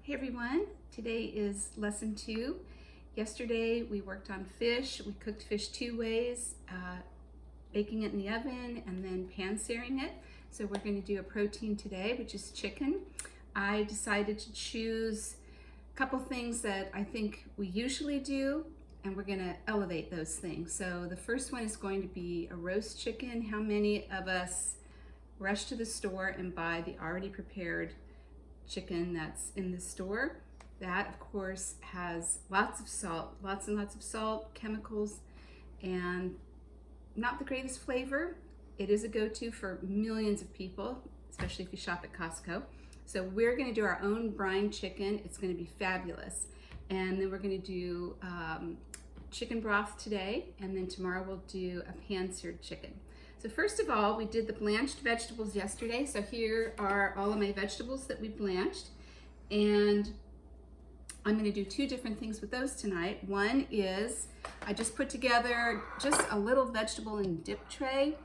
Hey everyone, today is lesson 2. Yesterday we worked on fish. We cooked fish 2 ways, baking it in the oven and then pan-searing it. So we're going to do a protein today, which is chicken. I decided to choose a couple things that I think we usually do, and we're going to elevate those things. So the first one is going to be a roast chicken. How many of us rush to the store and buy the already prepared chicken that's in the store? That of course has lots of salt, lots and lots of salt, chemicals, and not the greatest flavor. It is a go-to for millions of people, especially if you shop at Costco. So we're going to do our own brine chicken. It's going to be fabulous. And then we're going to do chicken broth today, and then tomorrow we'll do a pan-seared chicken. So first of all, we did the blanched vegetables yesterday. So here are all of my vegetables that we blanched. And I'm going to do 2 different things with those tonight. One is I just put together just a little vegetable and dip tray.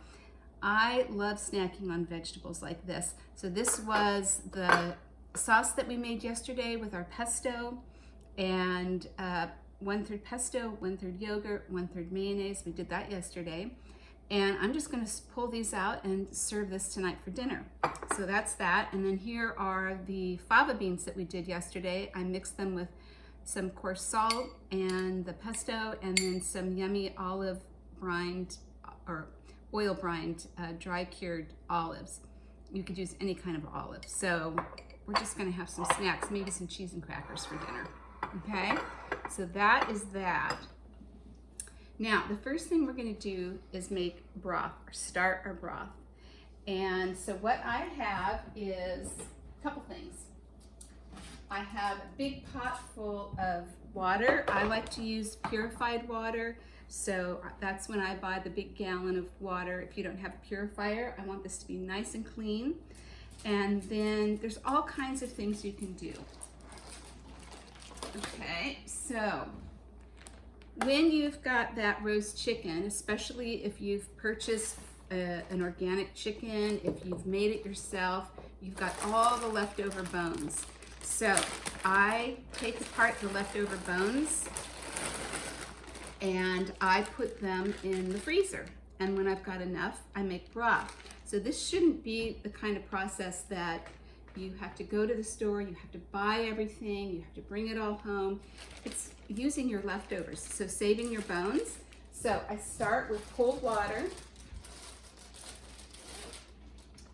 I love snacking on vegetables like this. So this was the sauce that we made yesterday with our pesto, and 1/3 pesto, 1/3 yogurt, 1/3 mayonnaise. We did that yesterday. And I'm just going to pull these out and serve this tonight for dinner. So that's that. And then here are the fava beans that we did yesterday. I mixed them with some coarse salt and the pesto, and then some yummy olive brined or oil brined dry cured olives. You could use any kind of olive. So we're just going to have some snacks, maybe some cheese and crackers for dinner. Okay, so that is that. Now, the first thing we're going to do is make broth, or start our broth. And so what I have is a couple things. I have a big pot full of water. I like to use purified water, so that's when I buy the big gallon of water. If you don't have a purifier, I want this to be nice and clean. And then there's all kinds of things you can do. Okay, so when you've got that roast chicken, especially if you've purchased an organic chicken, if you've made it yourself, you've got all the leftover bones. So I take apart the leftover bones and I put them in the freezer. And when I've got enough, I make broth. So this shouldn't be the kind of process that you have to go to the store, you have to buy everything, you have to bring it all home. It's using your leftovers, so saving your bones. So I start with cold water.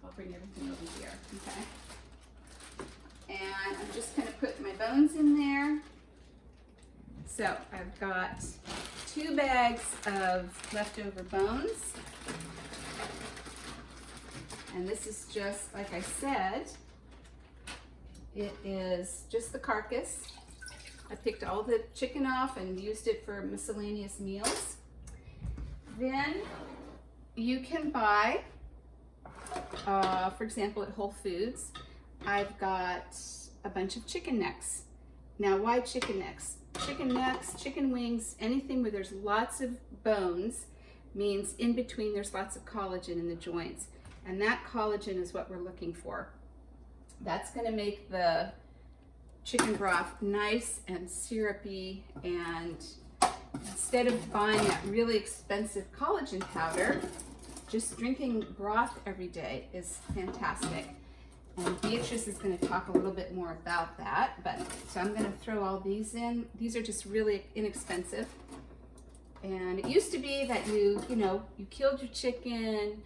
I'll bring everything over here, okay? And I'm just gonna put my bones in there. So I've got 2 bags of leftover bones. And this is just, like I said, it is just the carcass. I picked all the chicken off and used it for miscellaneous meals. Then you can buy, for example, at Whole Foods, I've got a bunch of chicken necks. Now, why chicken necks? Chicken necks, chicken wings, anything where there's lots of bones means in between there's lots of collagen in the joints. And that collagen is what we're looking for. That's going to make the chicken broth nice and syrupy, and instead of buying that really expensive collagen powder, just drinking broth every day is fantastic. And Beatrice is going to talk a little bit more about that, but so I'm going to throw all these in. These are just really inexpensive. And it used to be that you killed your chicken,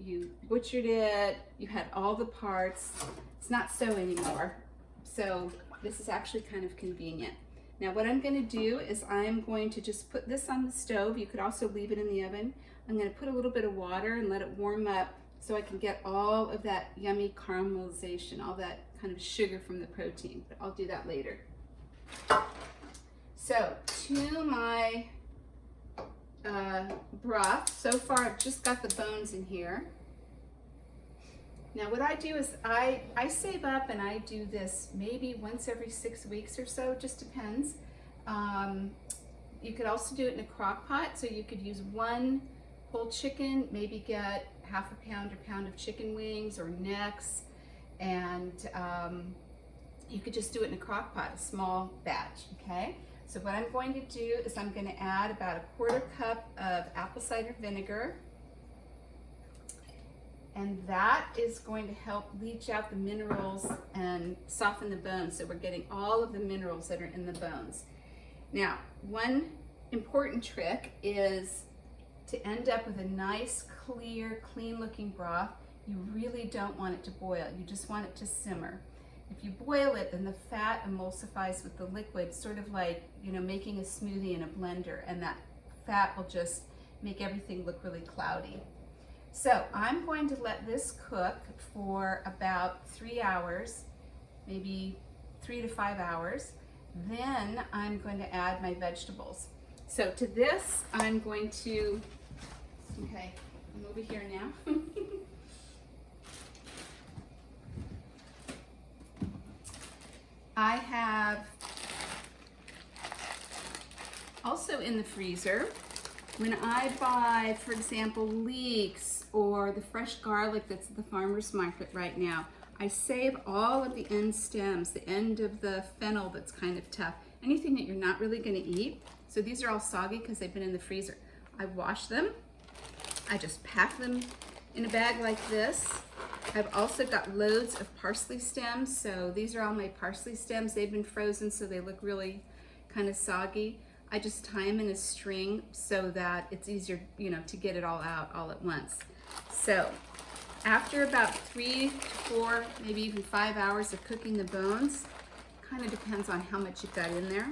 you butchered it, you had all the parts. It's not so anymore. So this is actually kind of convenient. Now what I'm going to do is I'm going to just put this on the stove. You could also leave it in the oven. I'm going to put a little bit of water and let it warm up so I can get all of that yummy caramelization, all that kind of sugar from the protein. But I'll do that later. So to my broth, so far I've just got the bones in here. Now what I do is I save up and I do this maybe once every 6 weeks or so, it just depends. You could also do it in a crock pot, so you could use 1 whole chicken, maybe get 1/2 pound or pound of chicken wings or necks, and You could just do it in a crock pot, a small batch, okay? So what I'm going to do is I'm going to add about a 1/4 cup of apple cider vinegar. And that is going to help leach out the minerals and soften the bones. So we're getting all of the minerals that are in the bones. Now, one important trick is to end up with a nice, clear, clean looking broth. You really don't want it to boil. You just want it to simmer. If you boil it, then the fat emulsifies with the liquid, sort of like, you know, making a smoothie in a blender, and that fat will just make everything look really cloudy. So I'm going to let this cook for about 3 hours, maybe 3 to 5 hours. Then I'm going to add my vegetables. So to this, I'm going to, okay, I'm over here now. I have also in the freezer, when I buy, for example, leeks or the fresh garlic that's at the farmer's market right now, I save all of the end stems, the end of the fennel that's kind of tough, anything that you're not really going to eat. So these are all soggy because they've been in the freezer. I wash them. I just pack them in a bag like this. I've also got loads of parsley stems. So these are all my parsley stems. They've been frozen so they look really kind of soggy. I just tie them in a string so that it's easier, you know, to get it all out all at once. So after about 3 to 4, maybe even 5 hours of cooking the bones, kind of depends on how much you've got in there,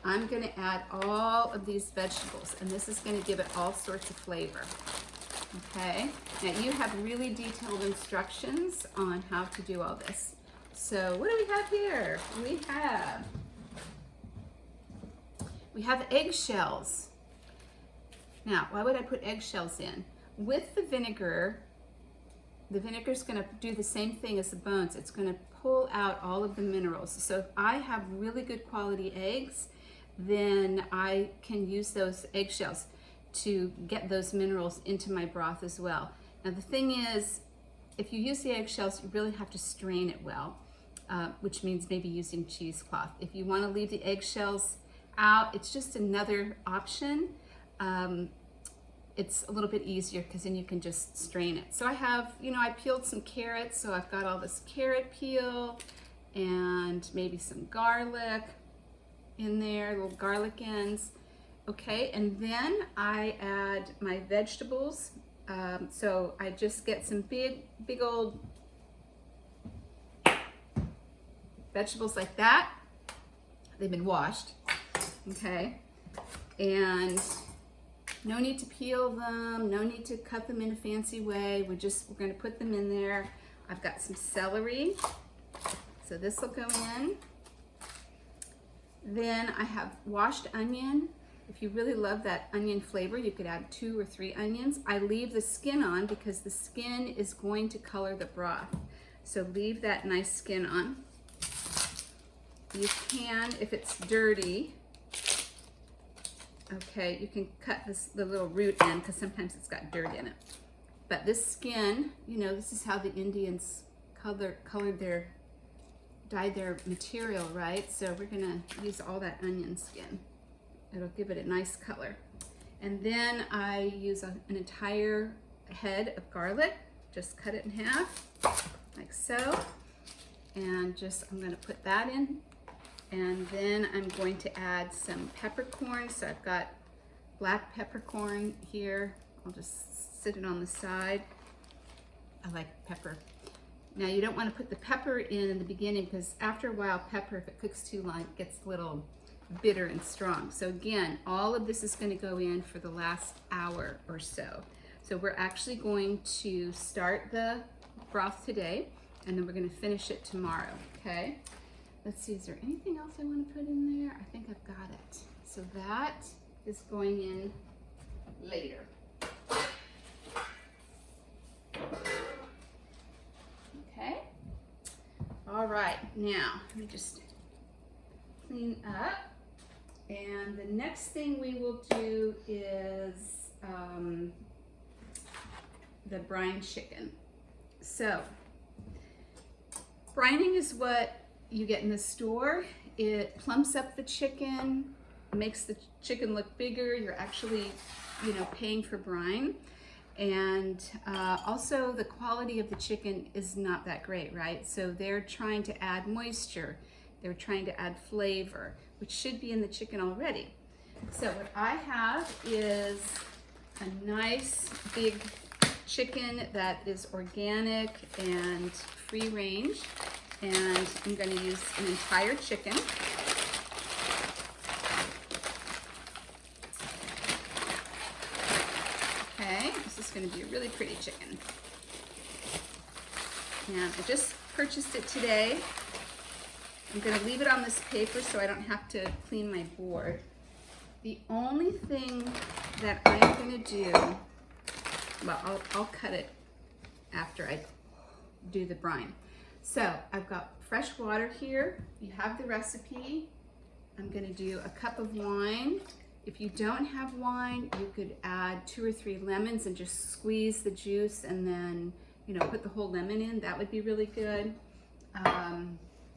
I'm going to add all of these vegetables, and this is going to give it all sorts of flavor. Okay, now you have really detailed instructions on how to do all this. So what do we have here? We have eggshells. Now, why would I put eggshells in? With the vinegar is going to do the same thing as the bones. It's going to pull out all of the minerals. So if I have really good quality eggs, then I can use those eggshells to get those minerals into my broth as well. Now the thing is, if you use the eggshells, you really have to strain it well, which means maybe using cheesecloth. If you want to leave the eggshells out, it's just another option. It's a little bit easier because then you can just strain it. So I have, you know, I peeled some carrots, so I've got all this carrot peel and maybe some garlic in there, little garlic ends. Okay, and then I add my vegetables. So I just get some big old vegetables like that. They've been washed, okay? And no need to peel them, no need to cut them in a fancy way. We're gonna put them in there. I've got some celery, so this will go in. Then I have washed onion. If you really love that onion flavor, you could add 2 or 3 onions. I leave the skin on because the skin is going to color the broth. So leave that nice skin on. You can, if it's dirty, okay, you can cut the little root in because sometimes it's got dirt in it. But this skin, you know, this is how the Indians dyed their material, right? So we're gonna use all that onion skin. It'll give it a nice color. And then I use an entire head of garlic, just cut it in half, like so. And I'm gonna put that in. And then I'm going to add some peppercorn. So I've got black peppercorn here. I'll just sit it on the side. I like pepper. Now you don't want to put the pepper in the beginning because after a while, pepper, if it cooks too long, it gets a little bitter and strong. So again, all of this is going to go in for the last hour or so. So we're actually going to start the broth today, and then we're going to finish it tomorrow, okay? Let's see, is there anything else I want to put in there? I think I've got it. So that is going in later. Okay. All right, now let me just clean up. And the next thing we will do is the brine chicken. So brining is what you get in the store. It plumps up the chicken, makes the chicken look bigger. You're actually, you know, paying for brine. And also the quality of the chicken is not that great, right? So they're trying to add moisture. They're trying to add flavor, which should be in the chicken already. So what I have is a nice big chicken that is organic and free range. And I'm going to use an entire chicken. Okay, this is going to be a really pretty chicken. And I just purchased it today. I'm going to leave it on this paper so I don't have to clean my board. The only thing that I'm going to do, well, I'll cut it after I do the brine. So I've got fresh water here. You have the recipe. I'm going to do a cup of wine. If you don't have wine, you could add 2 or 3 lemons and just squeeze the juice and then, you know, put the whole lemon in. That would be really good.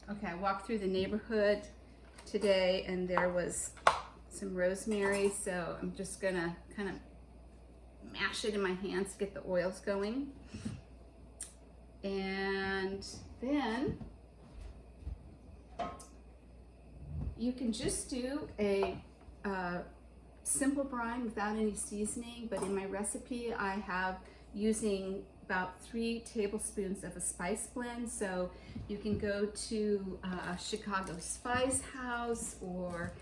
Okay, I walked through the neighborhood today and there was some rosemary, so I'm just gonna kind of mash it in my hands to get the oils going. And then you can just do a simple brine without any seasoning, but in my recipe I have using about 3 tablespoons of a spice blend. So you can go to Chicago Spice House or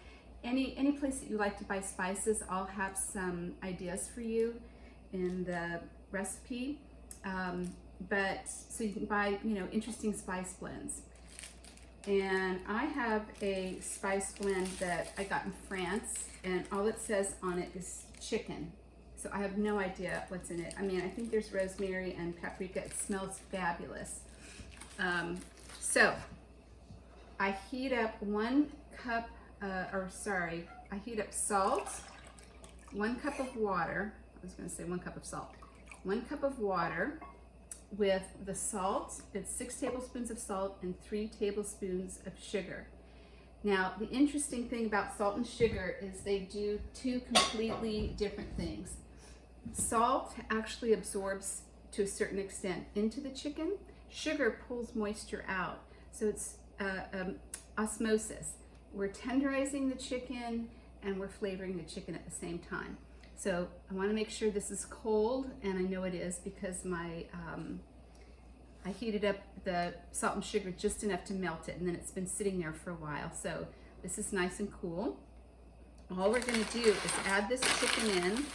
any place that you like to buy spices. I'll have some ideas for you in the recipe. But so you can buy, you know, interesting spice blends. And I have a spice blend that I got in France, and all it says on it is chicken. So I have no idea what's in it. I mean, I think there's rosemary and paprika. It smells fabulous. So I heat up 1 cup, I heat up salt, 1 cup of water. I was gonna say 1 cup of salt. 1 cup of water with the salt. It's 6 tablespoons of salt and 3 tablespoons of sugar. Now, the interesting thing about salt and sugar is they do 2 completely different things. Salt actually absorbs to a certain extent into the chicken. Sugar pulls moisture out. So it's osmosis. We're tenderizing the chicken and we're flavoring the chicken at the same time. So I want to make sure this is cold, and I know it is because I heated up the salt and sugar just enough to melt it, and then it's been sitting there for a while. So this is nice and cool. All we're going to do is add this chicken in.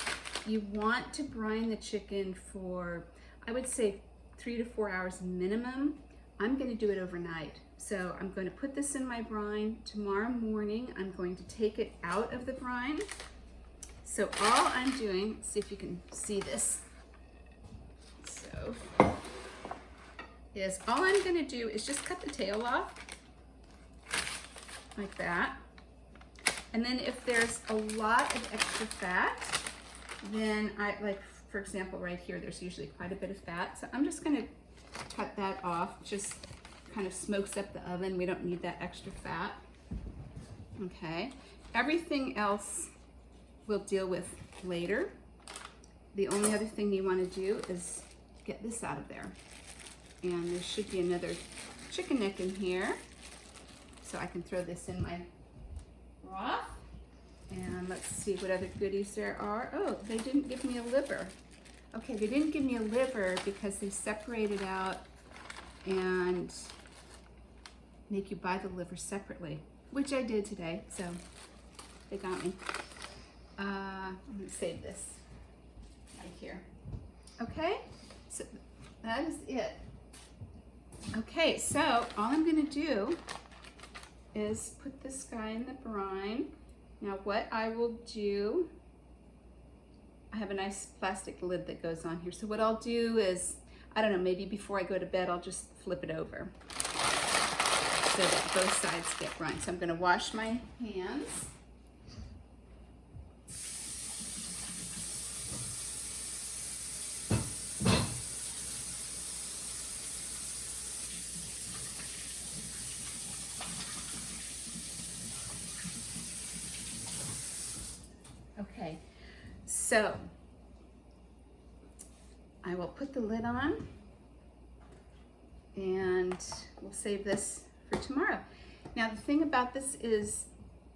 You want to brine the chicken for, I would say, 3 to 4 hours minimum. I'm going to do it overnight. So I'm going to put this in my brine. Tomorrow morning, I'm going to take it out of the brine. So all I'm doing, see if you can see this. So, is all I'm going to do is just cut the tail off, like that. And then if there's a lot of extra fat, then like for example right here, there's usually quite a bit of fat. So I'm just going to cut that off. Just kind of smokes up the oven. We don't need that extra fat. Okay. Everything else we'll deal with later. The only other thing you want to do is get this out of there. And there should be another chicken neck in here. So I can throw this in my broth. And let's see what other goodies there are. Oh, they didn't give me a liver. Okay, they didn't give me a liver because they separate it out and make you buy the liver separately, which I did today, so they got me. I'm gonna save this right here. Okay, so that is it. Okay, so all I'm gonna do is put this guy in the brine. Now what I will do, I have a nice plastic lid that goes on here. So what I'll do is, I don't know, maybe before I go to bed, I'll just flip it over so that both sides get brine. So I'm gonna wash my hands. So I will put the lid on and we'll save this for tomorrow. Now the thing about this is,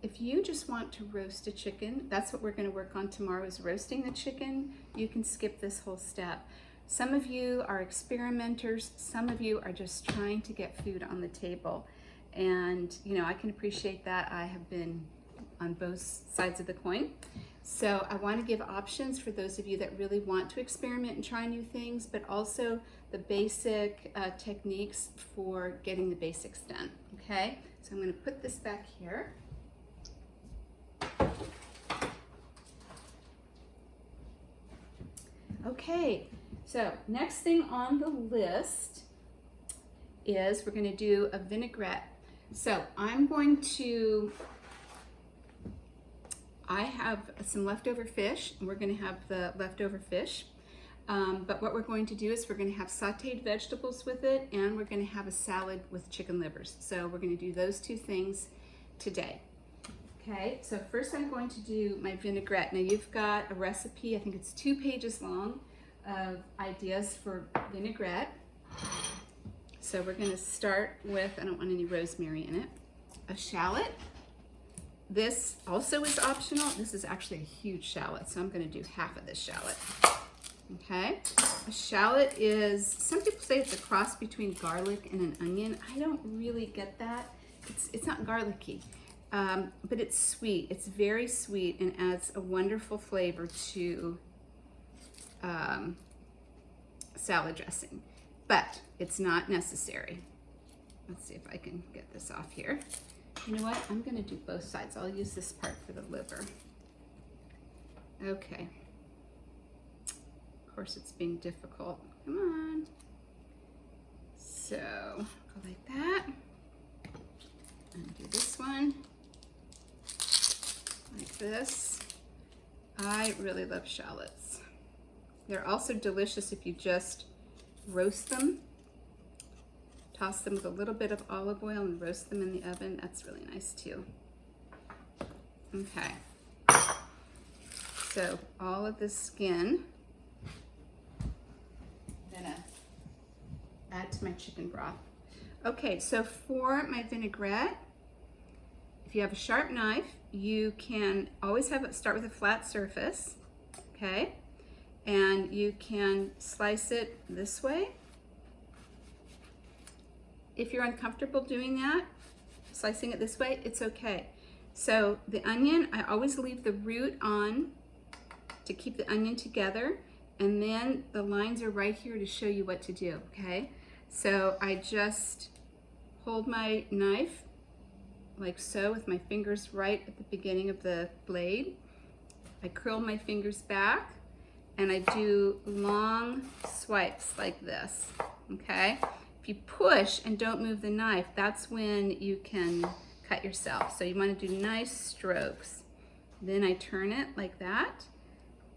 if you just want to roast a chicken, that's what we're going to work on tomorrow, is roasting the chicken. You can skip this whole step. Some of you are experimenters, some of you are just trying to get food on the table. And you know, I can appreciate that. I have been on both sides of the coin. So I want to give options for those of you that really want to experiment and try new things, but also the basic techniques for getting the basics done. Okay, so I'm going to put this back here. Okay, so next thing on the list is we're going to do a vinaigrette. So I have some leftover fish, and we're going to have the leftover fish. But what we're going to do is we're going to have sauteed vegetables with it, and we're going to have a salad with chicken livers. So we're going to do those two things today. Okay, so first I'm going to do my vinaigrette. Now you've got a recipe, I think it's 2 pages long, of ideas for vinaigrette. So we're going to start with, I don't want any rosemary in it, a shallot. This also is optional. This is actually a huge shallot, so I'm going to do half of this shallot. Okay, a shallot is, some people say it's a cross between garlic and an onion. I don't really get that. It's not garlicky, but it's sweet. It's very sweet and adds a wonderful flavor to salad dressing, but it's not necessary. Let's see if I can get this off here. You know what? I'm going to do both sides. I'll use this part for the liver. Okay. Of course, it's being difficult. Come on. So, go like that. And do this one. Like this. I really love shallots. They're also delicious if you just roast them. Toss them with a little bit of olive oil and roast them in the oven. That's really nice too. Okay. So all of this skin, I'm gonna add to my chicken broth. Okay, so for my vinaigrette, if you have a sharp knife, you can always have it start with a flat surface, okay? And you can slice it this way. If you're uncomfortable doing that, slicing it this way, it's okay. So the onion, I always leave the root on to keep the onion together, and then the lines are right here to show you what to do, okay? So I just hold my knife like so with my fingers right at the beginning of the blade. I curl my fingers back and I do long swipes like this, okay? If you push and don't move the knife, that's when you can cut yourself. So you want to do nice strokes. Then I turn it like that,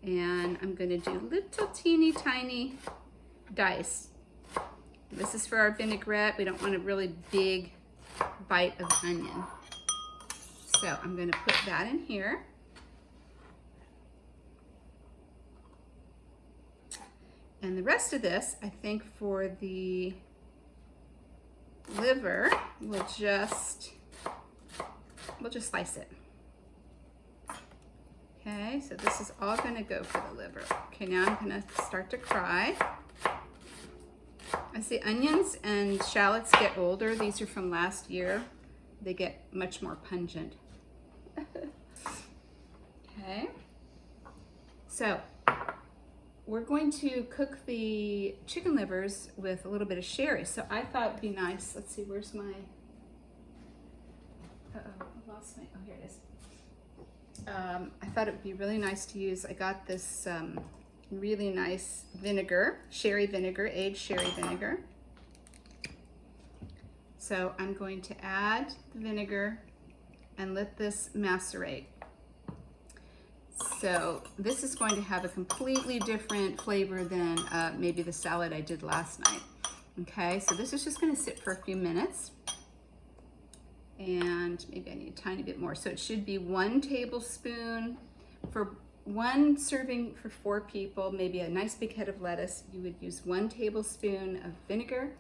and I'm going to do little teeny tiny dice. This is for our vinaigrette. We don't want a really big bite of onion. So I'm going to put that in here. And the rest of this, I think for the liver, we'll just slice it. Okay, so this is all going to go for the liver. Okay, now I'm going to start to fry. As the onions and shallots get older, these are from last year, they get much more pungent. Okay, so we're going to cook the chicken livers with a little bit of sherry. So I thought it'd be nice. Let's see, where's my, uh-oh, I lost my, oh, here it is. I thought it would be really nice to use, I got this really nice vinegar, sherry vinegar, aged sherry vinegar. So I'm going to add the vinegar and let this macerate. So this is going to have a completely different flavor than maybe the salad I did last night. Okay, so this is just going to sit for a few minutes. And maybe I need a tiny bit more. So it should be 1 tablespoon for one serving for 4 people, maybe a nice big head of lettuce, you would use 1 tablespoon of vinegar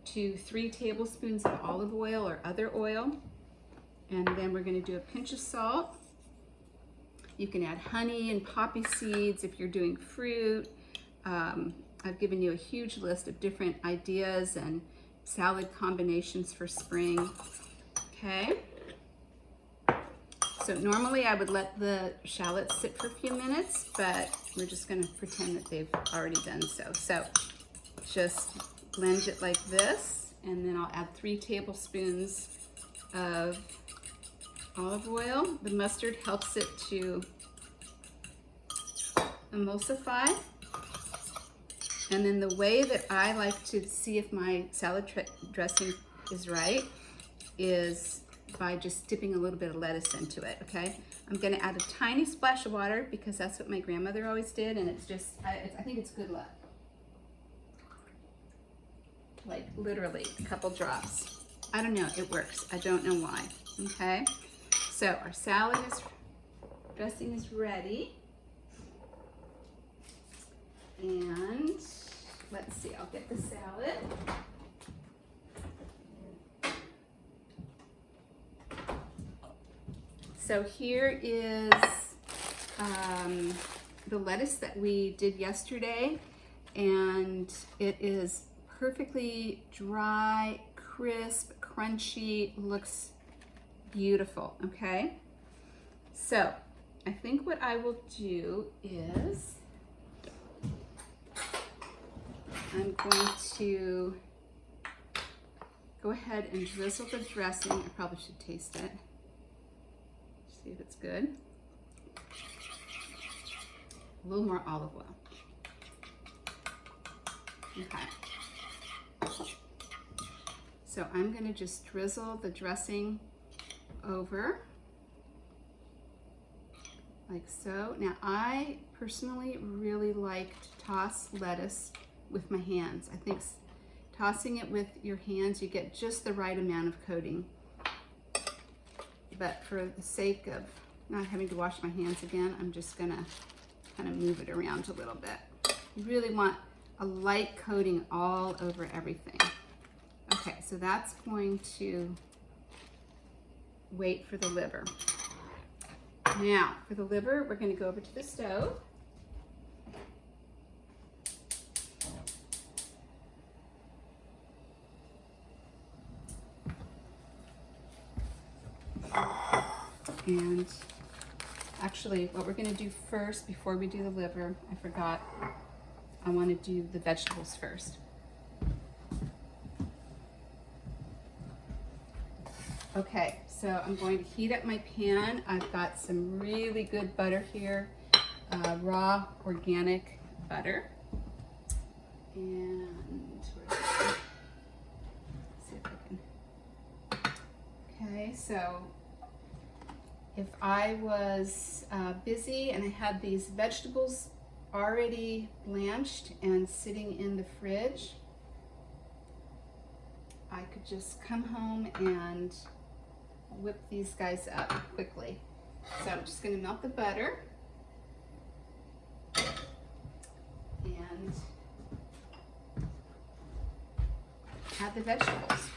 to 3 tablespoons of olive oil or other oil. And then we're going to do a pinch of salt. You can add honey and poppy seeds if you're doing fruit. I've given you a huge list of different ideas and salad combinations for spring. Okay. So normally I would let the shallots sit for a few minutes, but we're just going to pretend that they've already done so. So just blend it like this, and then I'll add 3 tablespoons of olive oil. The mustard helps it to emulsify. And then the way that I like to see if my salad dressing is right is by just dipping a little bit of lettuce into it, okay? I'm gonna add a tiny splash of water because that's what my grandmother always did, and it's just, I think it's good luck. Like literally a couple drops. I don't know, it works. I don't know why, okay? So our salad dressing is ready. And let's see, I'll get the salad. So here is the lettuce that we did yesterday, and it is perfectly dry, crisp, crunchy, looks beautiful, okay? So I think what I will do is I'm going to go ahead and drizzle the dressing. I probably should taste it. See if it's good. A little more olive oil. Okay. So I'm going to just drizzle the dressing over like so. Now I personally really like to toss lettuce with my hands. I think tossing it with your hands, you get just the right amount of coating. But for the sake of not having to wash my hands again, I'm just gonna kind of move it around a little bit. You really want a light coating all over everything. Okay, so that's going to wait for the liver. Now, for the liver, we're gonna go over to the stove. And actually, what we're going to do first, before we do the liver, I forgot, I want to do the vegetables first. Okay, so I'm going to heat up my pan. I've got some really good butter here, raw organic butter. And let's see if I can. Okay, so if I was busy and I had these vegetables already blanched and sitting in the fridge, I could just come home and whip these guys up quickly. So I'm just going to melt the butter and add the vegetables.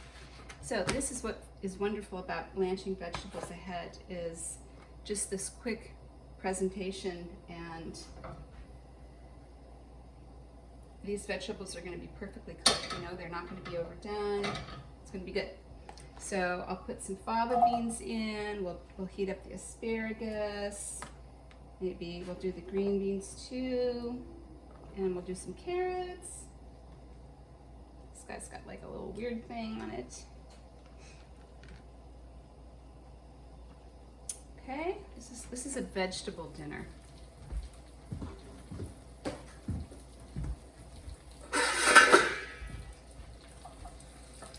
So this is what is wonderful about blanching vegetables ahead, is just this quick presentation, and these vegetables are going to be perfectly cooked. You know, they're not going to be overdone. It's going to be good. So I'll put some fava beans in. We'll heat up the asparagus. Maybe we'll do the green beans too, and we'll do some carrots. This guy's got like a little weird thing on it. Okay, this is a vegetable dinner.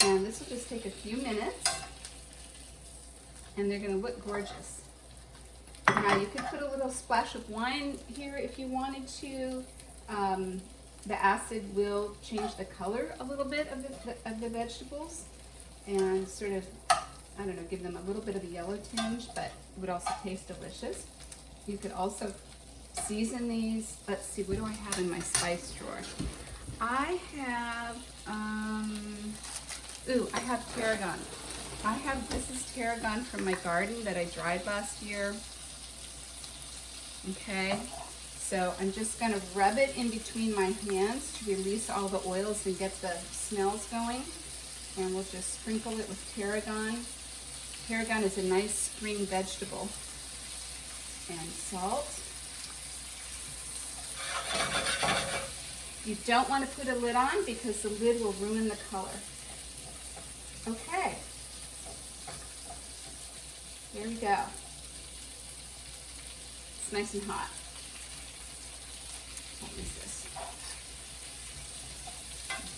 And this will just take a few minutes, and they're going to look gorgeous. Now you could put a little splash of wine here if you wanted to. The acid will change the color a little bit of the vegetables, and sort of, I don't know, give them a little bit of a yellow tinge, but it would also taste delicious. You could also season these. Let's see, what do I have in my spice drawer? I have, I have tarragon. This is tarragon from my garden that I dried last year. Okay, so I'm just gonna rub it in between my hands to release all the oils and get the smells going. And we'll just sprinkle it with tarragon. Tarragon is a nice spring vegetable. And salt. You don't want to put a lid on because the lid will ruin the color. Okay. There we go. It's nice and hot. I'll use this.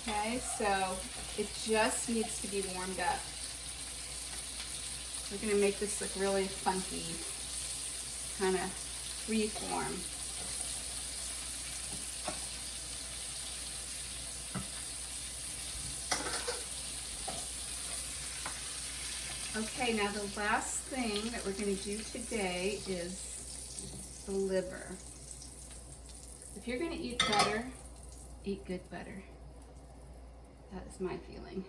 Okay, so it just needs to be warmed up. We're going to make this look really funky, kind of free form. Okay, now the last thing that we're going to do today is the liver. If you're going to eat butter, eat good butter. That is my feeling.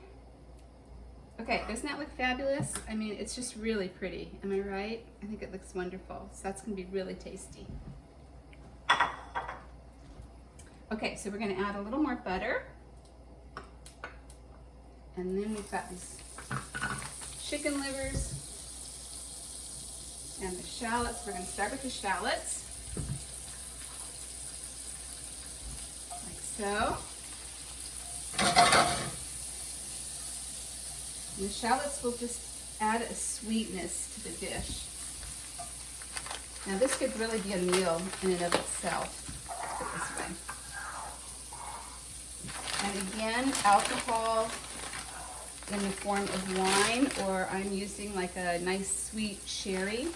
Okay, doesn't that look fabulous? I mean, it's just really pretty. Am I right? I think it looks wonderful. So that's going to be really tasty. Okay, so we're going to add a little more butter. And then we've got these chicken livers and the shallots. We're going to start with the shallots, like so. And the shallots will just add a sweetness to the dish. Now this could really be a meal in and of itself, put this way. And again, alcohol in the form of wine, or I'm using like a nice sweet sherry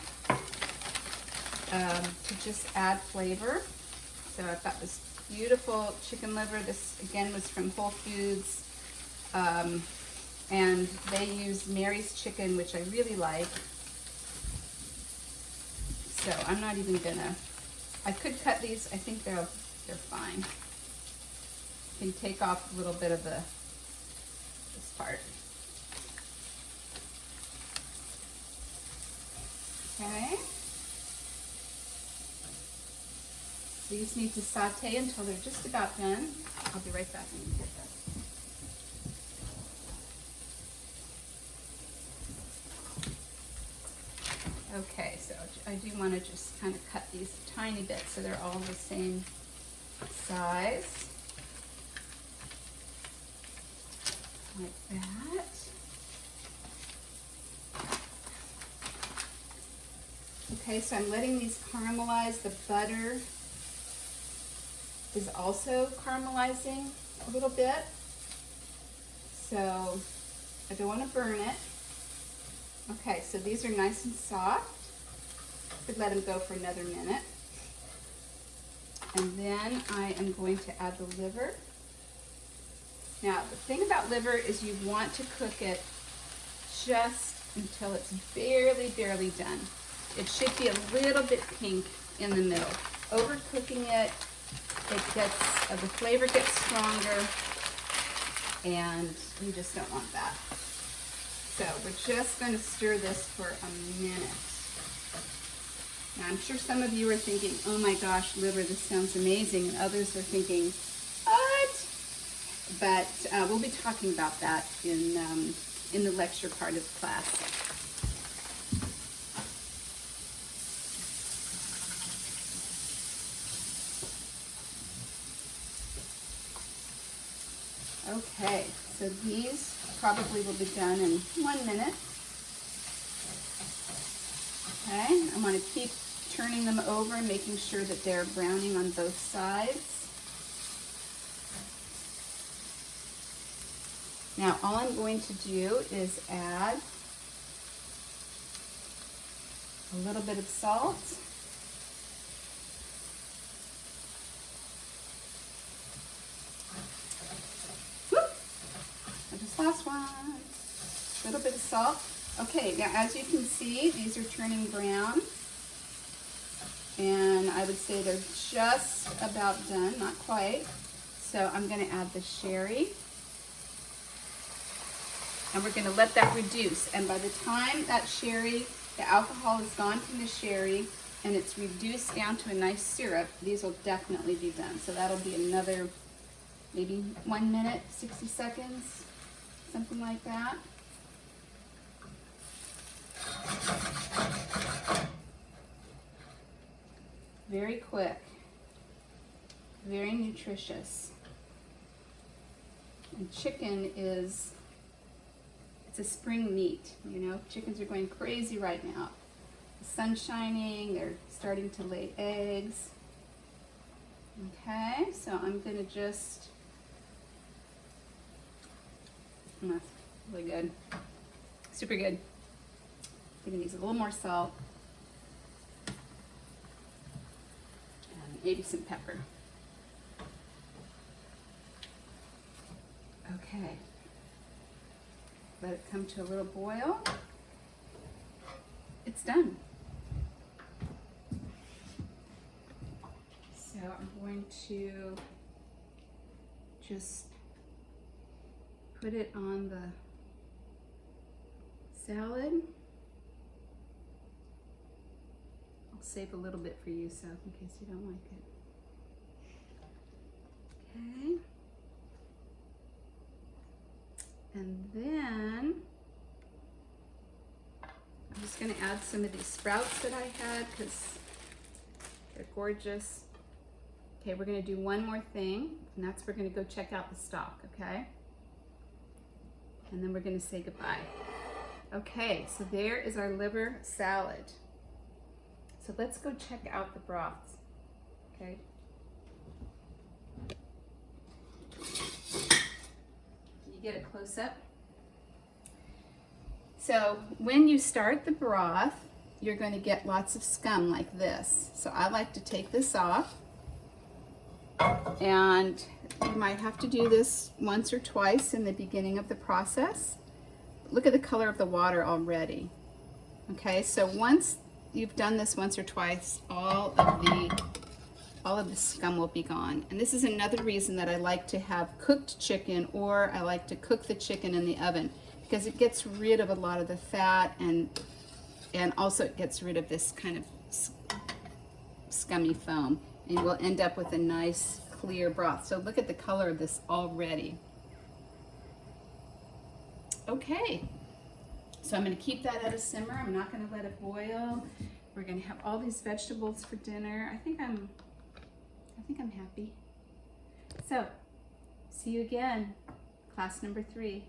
to just add flavor. So I've got this beautiful chicken liver. This again was from Whole Foods, and they use Mary's chicken, which I really like. So I'm not even gonna, I could cut these. I think they're fine. You can take off a little bit of this part. Okay. These need to saute until they're just about done. I'll be right back when you get that. Okay, so I do want to just kind of cut these a tiny bit so they're all the same size. Like that. Okay, so I'm letting these caramelize. The butter is also caramelizing a little bit. So I don't want to burn it. Okay, so these are nice and soft. Could let them go for another minute. And then I am going to add the liver. Now, the thing about liver is you want to cook it just until it's barely done. It should be a little bit pink in the middle. Overcooking it, the flavor gets stronger, and we just don't want that. So we're just going to stir this for a minute. Now I'm sure some of you are thinking, oh my gosh, liver, this sounds amazing, and others are thinking, what? But we'll be talking about that in the lecture part of the class. Okay, so these probably will be done in 1 minute. Okay, I want to keep turning them over and making sure that they're browning on both sides. Now all I'm going to do is add a little bit of salt. Last one, a little bit of salt. Okay, now as you can see, these are turning brown, And I would say they're just about done, not quite. So I'm gonna add the sherry. And we're gonna let that reduce. And by the time that sherry, the alcohol is gone from the sherry and it's reduced down to a nice syrup, these will definitely be done. So that'll be another maybe 1 minute, 60 seconds, something like that. Very quick, very nutritious. And chicken is, it's a spring meat, you know. Chickens are going crazy right now. The sun's shining, they're starting to lay eggs. Okay, so I'm gonna just, that's really good, super good. I'm gonna use a little more salt. Maybe some pepper. Okay. Let it come to a little boil. It's done. So I'm going to just put it on the salad. Save a little bit for you, so in case you don't like it. Okay. And then I'm just going to add some of these sprouts that I had because they're gorgeous. Okay, we're going to do one more thing, and that's we're going to go check out the stock, okay? And then we're going to say goodbye. Okay, so there is our liver salad. So let's go check out the broths, okay? Can you get a close up? So when you start the broth, you're going to get lots of scum like this. So I like to take this off, and you might have to do this once or twice in the beginning of the process. Look at the color of the water already. Okay, so once you've done this once or twice, all of the scum will be gone. And this is another reason that I like to have cooked chicken, or I like to cook the chicken in the oven, because it gets rid of a lot of the fat, and also it gets rid of this kind of scummy foam, and we'll end up with a nice clear broth. So look at the color of this already. Okay. So I'm going to keep that at a simmer. I'm not going to let it boil. We're going to have all these vegetables for dinner. I think I'm happy. So, see you again, class number 3.